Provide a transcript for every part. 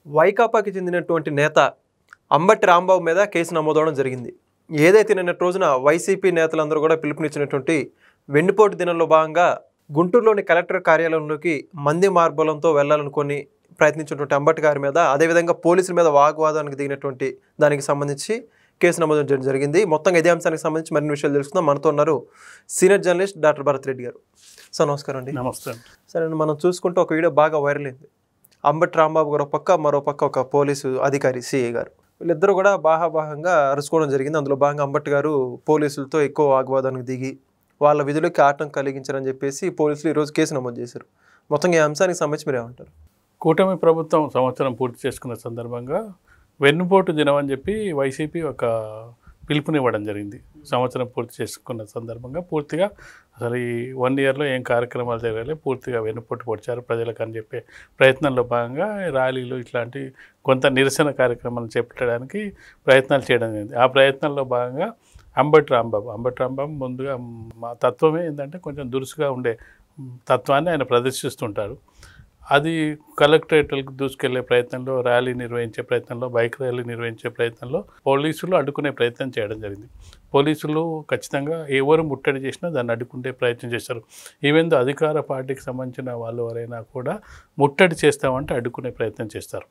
వైకాపాకి చెందినటువంటి నేత అంబటి రాంబాబు మీద కేసు నమోదవడం జరిగింది. ఏదైతే నిన్నటి రోజున వైసీపీ నేతలందరూ కూడా పిలుపునిచ్చినటువంటి వెన్నుపోటు దినంలో భాగంగా గుంటూరులోని కలెక్టర్ కార్యాలయంలోకి మంది మార్బలంతో వెళ్లాలనుకొని ప్రయత్నించినటువంటి అంబటి గారి మీద, అదేవిధంగా పోలీసుల మీద వాగ్వాదానికి దిగినటువంటి దానికి సంబంధించి కేసు నమోదు చేయడం జరిగింది. మొత్తంగా ఇదే అంశానికి సంబంధించి మరిన్ని విషయాలు తెలుసుకుందాం. మనతో ఉన్నారు senior journalist doctor Bharat Reddy గారు. సార్ నమస్కారం అండి. నమస్తే. సరే, మనం చూసుకుంటే ఒక వీడియో బాగా వైరల్ అయింది. అంబటి రాంబాబు గారు ఒక పక్క, మరో పక్క ఒక పోలీసు అధికారి సిఐ గారు, వీళ్ళిద్దరూ కూడా బాహాబాహంగా అరుచుకోవడం జరిగింది. అందులో భాగంగా అంబటి గారు పోలీసులతో ఎక్కువ వాగ్వాదానికి దిగి వాళ్ళ విధులకి ఆటంకం కలిగించారని చెప్పేసి పోలీసులు ఈరోజు కేసు నమోదు చేశారు. మొత్తంగా ఈ అంశానికి సంబంధించి మీరు ఏమంటారు? కూటమి ప్రభుత్వం సంవత్సరం పూర్తి చేసుకున్న సందర్భంగా వెన్నుపోటు దినం అని చెప్పి వైసీపీ ఒక పిలుపునివ్వడం జరిగింది. సంవత్సరం పూర్తి చేసుకున్న సందర్భంగా పూర్తిగా అసలు ఈ 1 ఇయర్లో ఏం కార్యక్రమాలు జరగాలి, పూర్తిగా వెన్నుపోటు పొడిచారు ప్రజలకు అని చెప్పే ప్రయత్నంలో భాగంగా ర్యాలీలు ఇట్లాంటి కొంత నిరసన కార్యక్రమాలు చేపట్టడానికి ప్రయత్నాలు చేయడం జరిగింది. ఆ ప్రయత్నంలో భాగంగా అంబటి రాంబాబు ముందుగా మా తత్వమే ఏంటంటే కొంచెం దురుసుగా ఉండే తత్వాన్ని ఆయన ప్రదర్శిస్తుంటారు. అది కలెక్టరేట్లకు దూసుకెళ్లే ప్రయత్నంలో, ర్యాలీ నిర్వహించే ప్రయత్నంలో, బైక్ ర్యాలీ నిర్వహించే ప్రయత్నంలో పోలీసులు అడ్డుకునే ప్రయత్నం చేయడం జరిగింది. పోలీసులు ఖచ్చితంగా ఎవరు ముట్టడి చేసినా దాన్ని అడ్డుకుంటే ప్రయత్నం చేస్తారు. ఈవెన్ అధికార పార్టీకి సంబంధించిన వాళ్ళు ఎవరైనా కూడా ముట్టడి చేస్తామంటే అడ్డుకునే ప్రయత్నం చేస్తారు.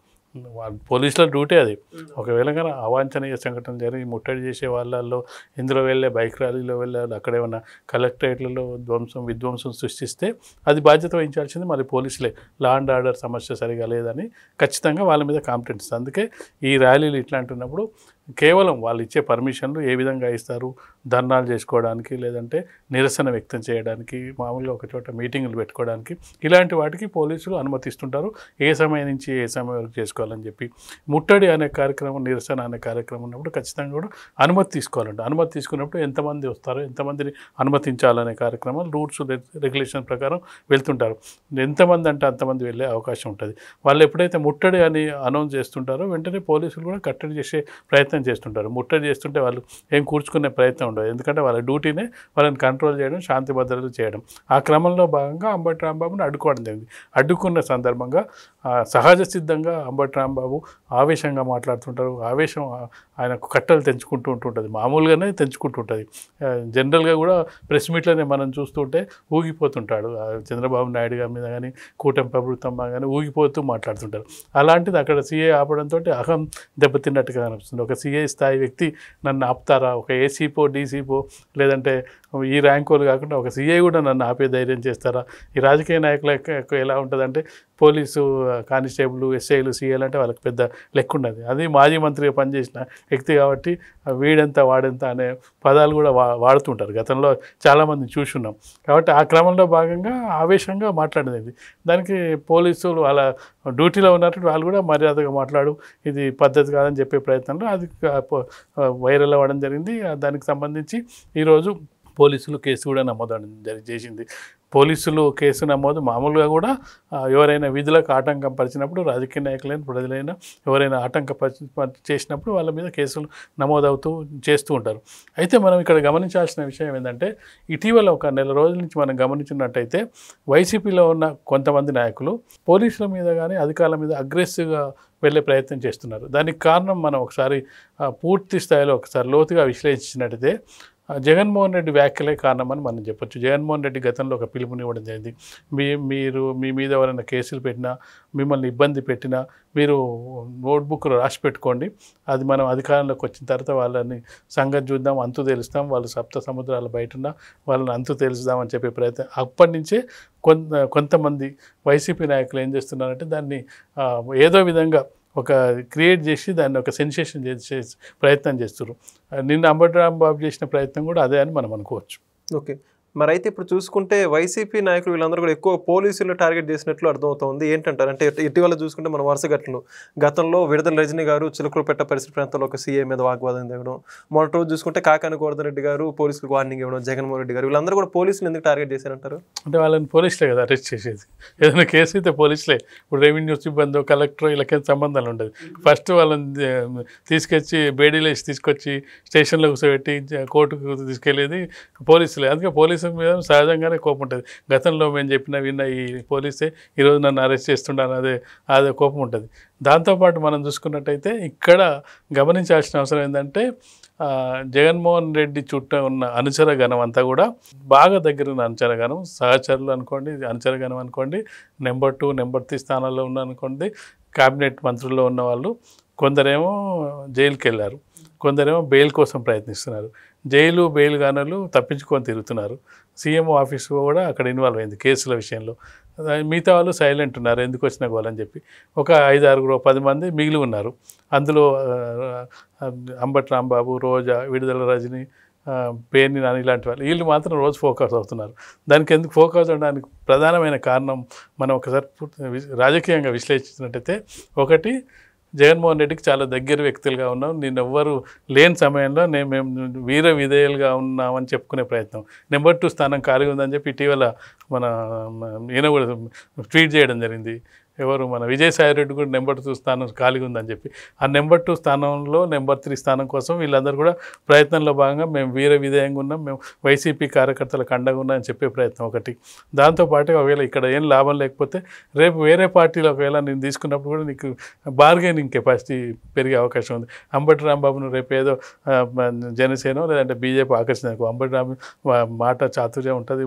పోలీసుల డ్యూటీ అది. ఒకవేళ కానీ అవాంఛనీయ సంఘటనలు జరిగి ముట్టడి చేసే వాళ్ళల్లో ఇందులో వెళ్ళే బైక్ ర్యాలీలో వెళ్ళే అక్కడ ఏమన్నా కలెక్టరేట్లలో విధ్వంసం సృష్టిస్తే అది బాధ్యత వహించాల్సింది మరి పోలీసులే. లా అండ్ ఆర్డర్ సమస్య సరిగా లేదని ఖచ్చితంగా వాళ్ళ మీద కాంప్లైంట్స్. అందుకే ఈ ర్యాలీలు ఇట్లాంటున్నప్పుడు కేవలం వాళ్ళు ఇచ్చే పర్మిషన్లు ఏ విధంగా ఇస్తారు, ధర్నాలు చేసుకోవడానికి, లేదంటే నిరసన వ్యక్తం చేయడానికి, మామూలుగా ఒక చోట మీటింగులు పెట్టుకోవడానికి, ఇలాంటి వాటికి పోలీసులు అనుమతిస్తుంటారు. ఏ సమయం నుంచి ఏ సమయం వరకు చేసుకోవాలని చెప్పి. ముట్టడి అనే కార్యక్రమం, నిరసన అనే కార్యక్రమం ఉన్నప్పుడు ఖచ్చితంగా కూడా అనుమతి తీసుకోవాలంట. అనుమతి తీసుకున్నప్పుడు ఎంతమంది వస్తారో, ఎంతమందిని అనుమతించాలనే కార్యక్రమాలు రూల్స్ రెగ్యులేషన్ ప్రకారం వెళ్తుంటారు. ఎంతమంది అంటే అంతమంది వెళ్ళే అవకాశం ఉంటుంది. వాళ్ళు ఎప్పుడైతే ముట్టడి అని అనౌన్స్ చేస్తుంటారో వెంటనే పోలీసులు కూడా కట్టడి చేసే ప్రయత్నం చేస్తుంటారు. ముట్టడి చేస్తుంటే వాళ్ళు ఏం కూర్చుకునే ప్రయత్నం ఉండదు. ఎందుకంటే వాళ్ళ డ్యూటీనే వాళ్ళని కంట్రోల్ చేయడం, శాంతి భద్రతలు చేయడం. ఆ క్రమంలో భాగంగా అంబటి రాంబాబుని అడ్డుకోవడం జరిగింది. అడ్డుకున్న సందర్భంగా సహజ సిద్ధంగా అంబటి రాంబాబు ఆవేశంగా మాట్లాడుతుంటారు. ఆవేశం ఆయనకు కట్టలు తెంచుకుంటూ ఉంటుంటుంది. మామూలుగానే తెంచుకుంటూ ఉంటుంది. జనరల్గా కూడా ప్రెస్ మీట్లోనే మనం చూస్తుంటే ఊగిపోతుంటాడు. చంద్రబాబు నాయుడు గారి మీద కానీ, కూటమి ప్రభుత్వం కానీ ఊగిపోతూ మాట్లాడుతుంటారు. అలాంటిది అక్కడ సీఏ ఆపడంతో అహం దెబ్బతిన్నట్టుగా అనిపిస్తుంది. ఒక సీఏ స్థాయి వ్యక్తి నన్ను ఆపుతారా? ఒక ఏసీపో, డీసీపో, లేదంటే ఈ ర్యాంకులు కాకుండా ఒక సీఏ కూడా నన్ను ఆపే ధైర్యం చేస్తారా? ఈ రాజకీయ నాయకులకు ఎలా ఉంటుందంటే పోలీసు కానిస్టేబుల్, ఎస్ఐలు, సీఏలు అంటే వాళ్ళకి పెద్ద లెక్క ఉండదు. అది మాజీ మంత్రిగా పనిచేసిన వ్యక్తి కాబట్టి వీడెంత వాడెంత అనే పదాలు కూడా వాడుతుంటారు. గతంలో చాలామంది చూసున్నాం. కాబట్టి ఆ క్రమంలో భాగంగా ఆవేశంగా మాట్లాడేది. దానికి పోలీసులు వాళ్ళ డ్యూటీలో ఉన్నట్టు వాళ్ళు కూడా మర్యాదగా మాట్లాడు, ఇది పద్ధతి కాదని చెప్పే ప్రయత్నంలో అది వైరల్ అవ్వడం జరిగింది. దానికి సంబంధించి ఈరోజు పోలీసులు కేసు కూడా నమోదు చేసింది. పోలీసులు కేసు నమోదు మామూలుగా కూడా ఎవరైనా విధులకు ఆటంకం పరిచినప్పుడు, రాజకీయ నాయకులైన ప్రజలైనా ఎవరైనా చేసినప్పుడు వాళ్ళ మీద కేసులు నమోదవుతూ చేస్తూ ఉంటారు. అయితే మనం ఇక్కడ గమనించాల్సిన విషయం ఏంటంటే ఇటీవల ఒక నెల రోజుల నుంచి మనం గమనించినట్టయితే వైసీపీలో ఉన్న కొంతమంది నాయకులు పోలీసుల మీద కానీ అధికారుల మీద అగ్రెసివ్గా వెళ్ళే ప్రయత్నం చేస్తున్నారు. దానికి కారణం మనం ఒకసారి పూర్తి స్థాయిలో ఒకసారి లోతుగా విశ్లేషించినట్టయితే జగన్మోహన్ రెడ్డి వ్యాఖ్యలే కారణమని మనం చెప్పొచ్చు. జగన్మోహన్ రెడ్డి గతంలో ఒక పిలుపునివ్వడం జరిగింది. మీ మీద ఎవరైనా కేసులు పెట్టినా, మిమ్మల్ని ఇబ్బంది పెట్టినా మీరు నోట్బుక్లో రాసి పెట్టుకోండి. అది మనం అధికారంలోకి వచ్చిన తర్వాత వాళ్ళని సంగతి చూద్దాం, అంతు తెలుస్తాం, వాళ్ళు సప్త సముద్రాల బయట ఉన్న వాళ్ళని అంతు తెలుస్తామని చెప్పే ప్రయత్నం. అప్పటి నుంచే కొంతమంది వైసీపీ నాయకులు ఏం చేస్తున్నారంటే దాన్ని ఏదో విధంగా ఒక క్రియేట్ చేసి దాన్ని ఒక సెన్సేషన్ చేసే ప్రయత్నం చేస్తున్నారు. నిన్న అంబటి రాంబాబు చేసిన ప్రయత్నం కూడా అదే అని మనం అనుకోవచ్చు. ఓకే, మరి అయితే ఇప్పుడు చూసుకుంటే వైసీపీ నాయకులు వీళ్ళందరూ కూడా ఎక్కువ పోలీసులు టార్గెట్ చేసినట్లు అర్థమవుతుంది. ఏంటంటారు అంటే ఇటీవల చూసుకుంటే మన వరుస ఘటనలు, గతంలో విడుదల రజనీ గారు చిలకలూరుపేట పరిసర ప్రాంతంలో ఒక సీఏ మీద వాగ్వాదం దిగడం, మొన్నటి రోజు చూసుకుంటే కాకాని గోవర్ధన్ రెడ్డి గారు పోలీసులకు వార్నింగ్ ఇవ్వడం, జగన్మోహన్ రెడ్డి గారు, వీళ్ళందరూ కూడా పోలీసులు ఎందుకు టార్గెట్ చేశారంటారు? అంటే వాళ్ళని పోలీసులే కదా అరెస్ట్ చేసేది. ఏదైనా కేసు అయితే పోలీసులే. ఇప్పుడు రెవెన్యూ సిబ్బంది, కలెక్టర్, వీళ్ళకి సంబంధాలు ఉండదు. ఫస్ట్ వాళ్ళని తీసుకొచ్చి బేడీలేసి తీసుకొచ్చి స్టేషన్లో కూర్చోబెట్టి కోర్టుకు తీసుకెళ్ళేది పోలీసులే. అందుకే పోలీసులు పోలీసుల మీద సహజంగానే కోపం ఉంటుంది. గతంలో మేము చెప్పిన విన్న ఈ పోలీసే ఈరోజు నన్ను అరెస్ట్ చేస్తుండాను, అదే కోపం ఉంటుంది. దాంతోపాటు మనం చూసుకున్నట్టయితే ఇక్కడ గమనించాల్సిన అవసరం ఏంటంటే జగన్మోహన్ రెడ్డి చుట్టూ ఉన్న అనుచరగణం అంతా కూడా బాగా దగ్గర ఉన్న అనుచరగణం, సహచరులు అనుకోండి, అనుచరగణం అనుకోండి, నెంబర్ 2 నెంబర్ 3 స్థానాల్లో ఉన్న అనుకోండి, క్యాబినెట్ మంత్రుల్లో ఉన్న వాళ్ళు కొందరేమో జైలుకి వెళ్ళారు, కొందరేమో బెయిల్ కోసం ప్రయత్నిస్తున్నారు. జైలు బెయిల్ గానలు తప్పించుకొని తిరుగుతున్నారు. సీఎం ఆఫీసు కూడా అక్కడ ఇన్వాల్వ్ అయింది కేసుల విషయంలో. మిగతా వాళ్ళు సైలెంట్ ఉన్నారు, ఎందుకు వచ్చిన గోలని చెప్పి. ఒక 5-6 10 మంది మిగిలి ఉన్నారు. అందులో అంబటి రాంబాబు, రోజా, విడుదల రజని, పేర్ని నాని ఇలాంటి వాళ్ళు, వీళ్ళు మాత్రం రోజు ఫోకస్ అవుతున్నారు. దానికి ఎందుకు ఫోకస్ అవడానికి ప్రధానమైన కారణం మనం ఒకసారి రాజకీయంగా విశ్లేషించినట్టయితే, ఒకటి జగన్మోహన్ రెడ్డికి చాలా దగ్గర వ్యక్తులుగా ఉన్నాం, నేను ఎవ్వరు లేని సమయంలో మేము వీర విధేయులుగా ఉన్నామని చెప్పుకునే ప్రయత్నం. నెంబర్ 2 స్థానం ఖాళీ ఉందని చెప్పి ఇటీవల ఈయన కూడా ట్వీట్ చేయడం జరిగింది. ఎవరు మన విజయసాయిరెడ్డి కూడా నెంబర్ 2 స్థానం ఖాళీగా ఉందని చెప్పి. ఆ నెంబర్ 2 స్థానంలో నెంబర్ 3 స్థానం కోసం వీళ్ళందరూ కూడా ప్రయత్నంలో భాగంగా మేము వీర విధేయంగా ఉన్నాం, మేము వైసీపీ కార్యకర్తలకు అండగా ఉన్నామని చెప్పే ప్రయత్నం ఒకటి. దాంతోపాటు ఒకవేళ ఇక్కడ ఏం లాభం లేకపోతే రేపు వేరే పార్టీలో ఒకవేళ నేను తీసుకున్నప్పుడు కూడా నీకు బార్గెనింగ్ కెపాసిటీ పెరిగే అవకాశం ఉంది. అంబటి రాంబాబును రేపు ఏదో జనసేన లేదంటే బీజేపీ ఆకర్షించకు, అంబటి రాంబాబు మాట చాతుర్యం ఉంటుంది,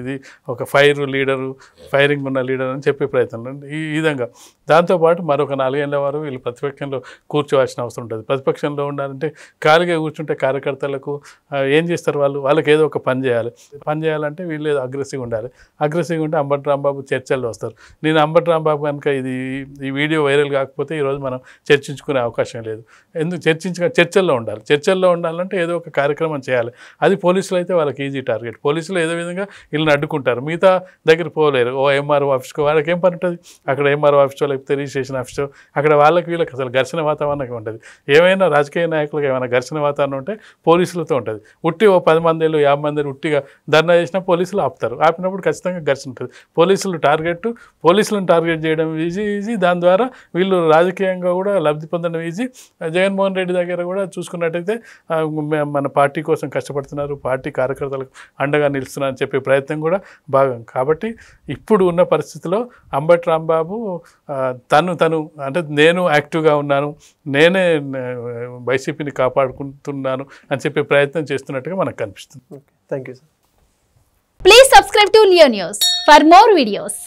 ఇది ఒక ఫైరింగ్ ఉన్న లీడర్ అని చెప్పే ప్రయత్నం ఈ విధంగా. దాంతోపాటు మరొక 4 ఏళ్ల వారు వీళ్ళు ప్రతిపక్షంలో కూర్చోవాల్సిన అవసరం ఉంటుంది. ప్రతిపక్షంలో ఉండాలంటే ఖాళీగా కూర్చుంటే కార్యకర్తలకు ఏం చేస్తారు, వాళ్ళకి ఏదో ఒక పని చేయాలంటే వీళ్ళు ఏదో అగ్రెసివ్గా ఉండాలి. అగ్రెసివ్గా ఉంటే అంబటి రాంబాబు చర్చల్లో వస్తారు. నేను అంబటి రాంబాబు కనుక ఈ వీడియో వైరల్ కాకపోతే ఈరోజు మనం చర్చించుకునే అవకాశం లేదు. ఎందుకు చర్చల్లో ఉండాలి. చర్చల్లో ఉండాలంటే ఏదో ఒక కార్యక్రమం చేయాలి. అది పోలీసులు అయితే వాళ్ళకి ఈజీ టార్గెట్. పోలీసులు ఏదో విధంగా వీళ్ళని అడ్డుకుంటారు, మిగతా దగ్గర పోలేరు. ఎంఆర్ఓ ఆఫీస్కో వాళ్ళకి ఏం పని ఉంటుంది, అక్కడ ఎంఆర్ఓ ఆఫీసో లేకపోతే రిజిస్ట్రేషన్ ఆఫీసో, అక్కడ వాళ్ళకి వీళ్ళకి అసలు ఘర్షణ వాతావరణం ఉంటుంది. ఏమైనా రాజకీయ నాయకులకు ఏమైనా ఘర్షణ వాతావరణం ఉంటే పోలీసులతో ఉంటుంది. ఉట్టి 10 మంది 50 మంది ఉట్టిగా ధర్నా చేసినా పోలీసులు ఆపుతారు. ఆపినప్పుడు ఖచ్చితంగా ఘర్షణ ఉంటుంది. పోలీసులను టార్గెట్ చేయడం ఈజీ. దాని ద్వారా వీళ్ళు రాజకీయంగా కూడా లబ్ధి పొందడం ఈజీ. జగన్మోహన్ రెడ్డి దగ్గర కూడా చూసుకున్నట్టయితే మన పార్టీ కోసం కష్టపడుతున్నారు, పార్టీ కార్యకర్తలకు అండగా నిలుస్తున్నారు అని చెప్పే ప్రయత్నం కూడా భాగం. కాబట్టి ఇప్పుడు ఉన్న పరిస్థితిలో అంబటి రాంబాబు తను అంటే నేను యాక్టివ్గా ఉన్నాను, నేనే వైసీపీని కాపాడుకుంటున్నాను అని చెప్పే ప్రయత్నం చేస్తున్నట్టుగా మనకు కనిపిస్తుంది. Thank you sir. Please subscribe to Leo news for more videos.